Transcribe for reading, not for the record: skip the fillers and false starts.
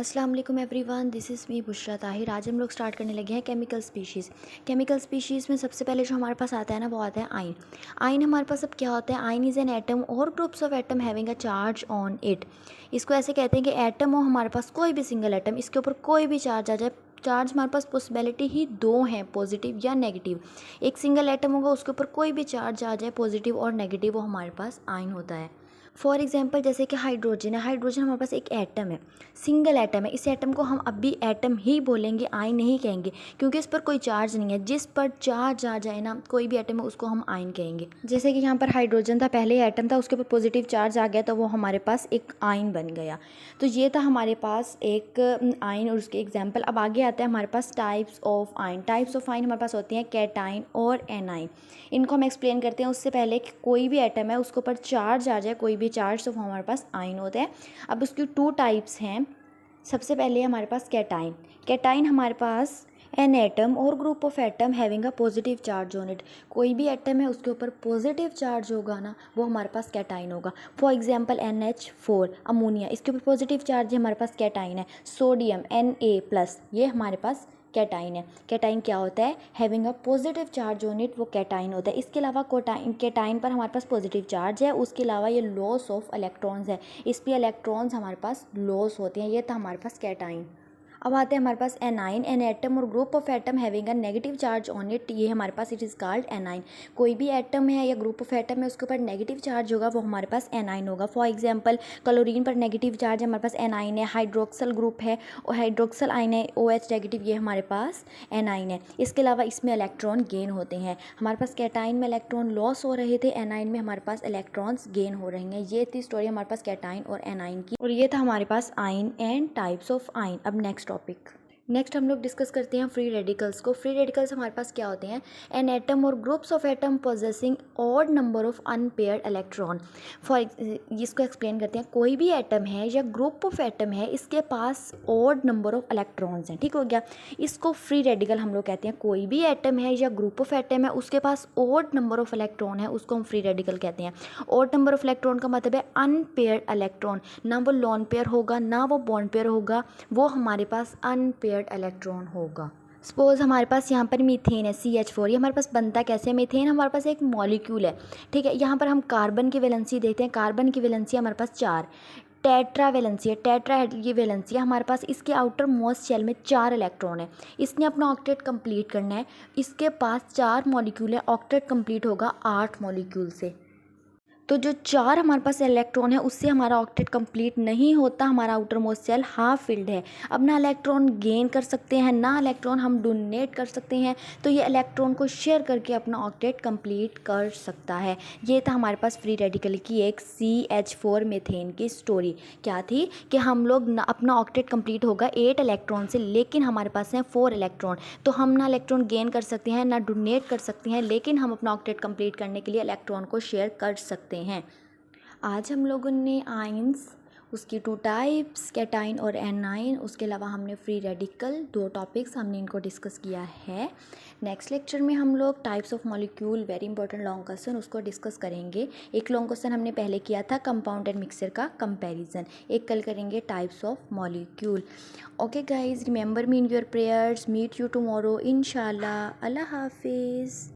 अस्सलाम वालेकुम everyone, this is me Bushra Tahir. आज हम लोग स्टार्ट करने लगे हैं केमिकल स्पीशीज़। केमिकल स्पीशीज़ में सबसे पहले जो हमारे पास आता है ना, वो आता है आयन। आयन हमारे पास अब क्या होता है? आयन इज़ एन एटम और groups of atom having a charge on it. इसको ऐसे कहते हैं कि एटम हो हमारे पास, कोई भी सिंगल एटम, इसके ऊपर कोई भी चार्ज आ जाए। चार्ज हमारे पास पॉसिबिलिटी ही दो हैं, पॉजिटिव या नेगेटिव। एक सिंगल एटम होगा, उसके ऊपर कोई भी चार्ज आ जाए पॉजिटिव और नेगेटिव, वो हमारे पास आयन होता है। फॉर एग्जाम्पल जैसे कि हाइड्रोजन है। हाइड्रोजन हमारे पास एक एटम है, सिंगल एटम है। इस एटम को हम अब भी एटम ही बोलेंगे, आयन नहीं कहेंगे, क्योंकि इस पर कोई चार्ज नहीं है। जिस पर चार्ज आ जाए ना, कोई भी एटम है, उसको हम आयन कहेंगे। जैसे कि यहाँ पर हाइड्रोजन था, पहले एटम था, उसके ऊपर पॉजिटिव चार्ज आ गया तो वो हमारे पास एक आयन बन गया। तो ये था हमारे पास एक आयन और उसके एग्जाम्पल। अब आगे आता है हमारे पास types of ion. Types of ion हमारे पास होती हैं कैटाइन और एनाइन। इनको हम एक्सप्लेन करते हैं उससे पहले कि कोई भी एटम है, उसके ऊपर चार्ज आ जाए, कोई भी चार्ज, तो वो हमारे पास आयन होते हैं। अब उसकी टू टाइप्स हैं। सबसे पहले हमारे पास कैटाइन। कैटाइन हमारे पास एन एटम और group of atom having a positive charge on it. कोई भी एटम है, उसके ऊपर पॉजिटिव चार्ज होगा ना, वो हमारे पास कैटाइन होगा। फॉर एग्जांपल NH4 अमोनिया, इसके ऊपर पॉजिटिव चार्ज है, हमारे पास कैटाइन है। सोडियम Na+, ये हमारे पास कैटाइन है। कैटाइन क्या होता है? Having a positive charge on it, वो कैटाइन होता है। इसके अलावा कैटाइन पर हमारे पास पॉजिटिव चार्ज है, उसके अलावा ये लॉस ऑफ इलेक्ट्रॉन्स है, इस पे इलेक्ट्रॉन्स हमारे पास लॉस होते हैं। ये था हमारे पास कैटाइन। अब आते हैं हमारे पास एनाइन। एन एटम और group of atom having a negative charge on it, ये हमारे पास इट इज़ कॉल्ड एनाइन। कोई भी एटम है या ग्रुप ऑफ एटम है, उसके ऊपर नेगेटिव चार्ज होगा, वो हमारे पास एनाइन होगा। फॉर एग्जांपल क्लोरीन पर नेगेटिव चार्ज है, हमारे पास एनाइन है। हाइड्रोक्सल ग्रुप है और हाइड्रोक्सल आयन है, OH नेगेटिव, ये हमारे पास एनाइन है। इसके अलावा इसमें इलेक्ट्रॉन गेन होते हैं। हमारे पास कैटाइन में इलेक्ट्रॉन लॉस हो रहे थे, एनाइन में हमारे पास इलेक्ट्रॉन्स गेन हो रहे हैं। ये थी स्टोरी हमारे पास कैटाइन और एनाइन की, और ये था हमारे पास ion and types of ion. अब नेक्स्ट टॉपिक। नेक्स्ट हम लोग डिस्कस करते हैं फ्री रेडिकल्स को। फ्री रेडिकल्स हमारे पास क्या होते हैं? एन एटम और groups of atom possessing odd number of unpaired electron. इसको एक्सप्लेन करते हैं। कोई भी एटम है या ग्रुप ऑफ एटम है, इसके पास ऑड नंबर ऑफ इलेक्ट्रॉन्स हैं, ठीक हो गया। इसको फ्री रेडिकल हम लोग कहते हैं। कोई भी एटम है या ग्रुप ऑफ एटम है, उसके पास ऑड नंबर ऑफ इलेक्ट्रॉन है, उसको हम फ्री रेडिकल कहते हैं। ऑड नंबर ऑफ इलेक्ट्रॉन का मतलब है अनपेयर्ड इलेक्ट्रॉन, ना वो लॉन पेयर होगा ना वो बॉन्ड पेयर होगा, वो हमारे पास अनपेयर्ड इलेक्ट्रॉन होगा। सपोज हमारे पास यहाँ पर मीथेन है, CH4। ये हमारे पास बनता कैसे? मीथेन हमारे पास एक मॉलिक्यूल है, ठीक है। यहाँ पर हम कार्बन की वैलेंसी देखते हैं। कार्बन की वैलेंसी हमारे पास 4। टेट्रा वैलेंसी है, टेट्रा ये वैलेंसी है हमारे पास। इसके आउटर मोस्ट शेल में 4 इलेक्ट्रॉन है। इसने अपना ऑक्टेट कंप्लीट करना है। इसके पास 4 मॉलिक्यूल है, ऑक्टेट कंप्लीट होगा 8 मॉलिक्यूल से। तो जो 4 हमारे पास इलेक्ट्रॉन है, उससे हमारा ऑक्टेट कंप्लीट नहीं होता, हमारा outermost shell half filled है। अब ना इलेक्ट्रॉन गेन कर सकते हैं, ना इलेक्ट्रॉन हम डोनेट कर सकते हैं, तो ये इलेक्ट्रॉन को शेयर करके अपना ऑक्टेट कंप्लीट कर सकता है। ये था हमारे पास फ्री रेडिकल की एक CH4 मीथेन की स्टोरी। क्या थी कि हम लोग अपना ऑक्टेट कंप्लीट होगा 8 इलेक्ट्रॉन से, लेकिन हमारे पास हैं 4 इलेक्ट्रॉन। तो हम ना इलेक्ट्रॉन गेन कर सकते हैं ना डोनेट कर सकते हैं, लेकिन हम अपना ऑक्टेट कंप्लीट करने के लिए इलेक्ट्रॉन को शेयर कर सकते हैं। आज हम लोगों ने आयंस, उसकी 2 टाइप्स कैटाइन और एनाइन, उसके अलावा हमने फ्री रेडिकल, 2 टॉपिक्स हमने इनको डिस्कस किया है। नेक्स्ट लेक्चर में हम लोग types of molecule, very important long question, उसको डिस्कस करेंगे। एक लॉन्ग क्वेश्चन हमने पहले किया था कंपाउंड एंड मिक्सर का कंपैरिजन। एक कल करेंगे types of molecule. Okay guys, remember me in your prayers. Meet you tomorrow इंशाल्लाह। अल्लाह हाफिज़।